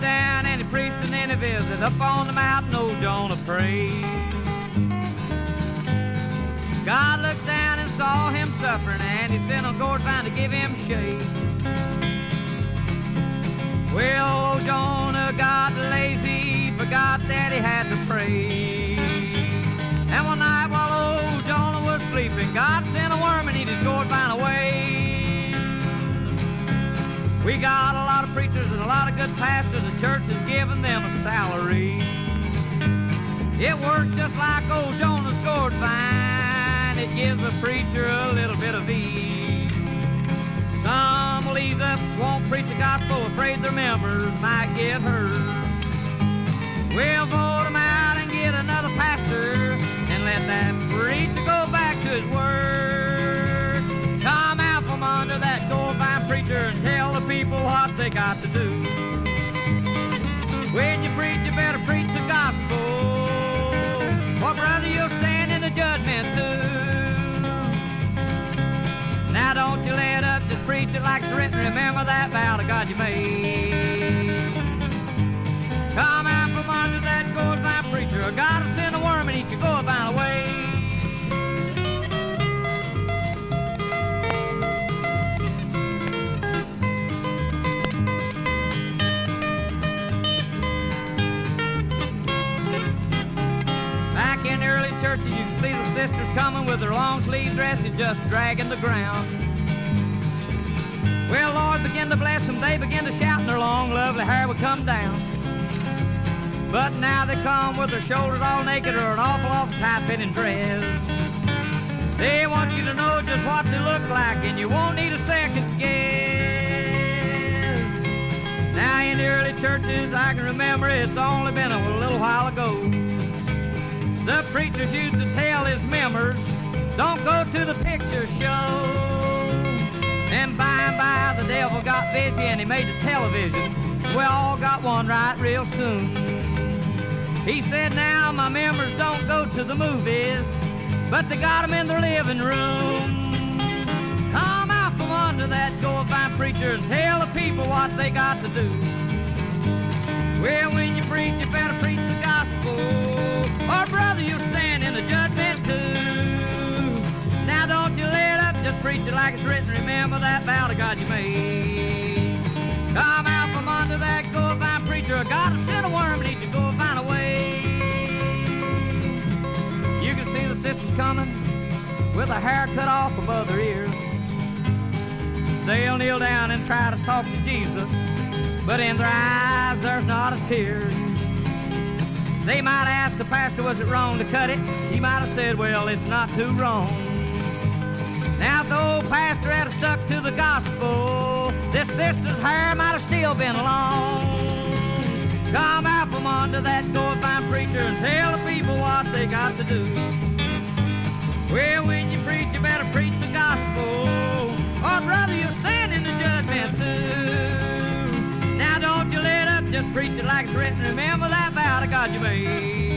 down and he preached and then he visited up on the mountain, old Jonah prayed. God looked down and saw him suffering, and he sent a gourd vine to give him shade. Well, old Jonah got lazy, forgot that he had to pray. And one night while old Jonah was sleeping, God sent a worm and eat his gourd vine away. We got a lot of preachers and a lot of good pastors. The church is giving them a salary. It works just like old Jonah's gourd vine. It gives the preacher a little bit of ease. Some will ease up, won't preach the gospel, afraid their members might get hurt. We'll vote them out and get another pastor and let that preacher go back to his word. Come out from under that gourd vine preacher and tell the people what they got to do. When you preach, you better preach the gospel, or brother, you'll stand in the judgment too. Now don't you let up, just preach it like it's written. Remember that vow to God you made. Come out from under that gourd vine preacher, or God will send a worm and eat your gourd vine away. Back in the early churches, you can see the sisters coming with their long sleeve dresses just dragging the ground. Well, Lord began to bless them. They began to shout and their long, lovely hair would come down. But now they come with their shoulders all naked or an awful tight-fitting dress. They want you to know just what they look like, and you won't need a second guess. Now in the early churches, I can remember it's only been a little while ago. The preachers used to tell his members, don't go to the picture show. And by the devil got busy and he made the television. We all got one right real soon. He said, now my members don't go to the movies, but they got them in their living room. Come out from under that gourd vine preacher and tell the people what they got to do. Well, when you preach, you better preach the gospel, or brother, you'll stand in the judgment too. Now don't you let up, just preach it like it's written. Remember that vow to God you made. Come out from under that gourd vine preacher, or God will send a worm and eat your gourd vine away. You can see the sisters coming with a hair cut off above their ears. They'll kneel down and try to talk to Jesus, but in their eyes there's not a tear. They might ask the pastor, was it wrong to cut it? He might have said, well, it's not too wrong. Now if the old pastor had stuck to the gospel, this sister's hair might have still been long. Come out from under that gourd vine preacher and tell the people what they got to do. Well, when you preach, you better preach the gospel, or brother, you'll stand in the judgment too. Now don't you let up, just preach it like it's written. Remember that vow to God you made.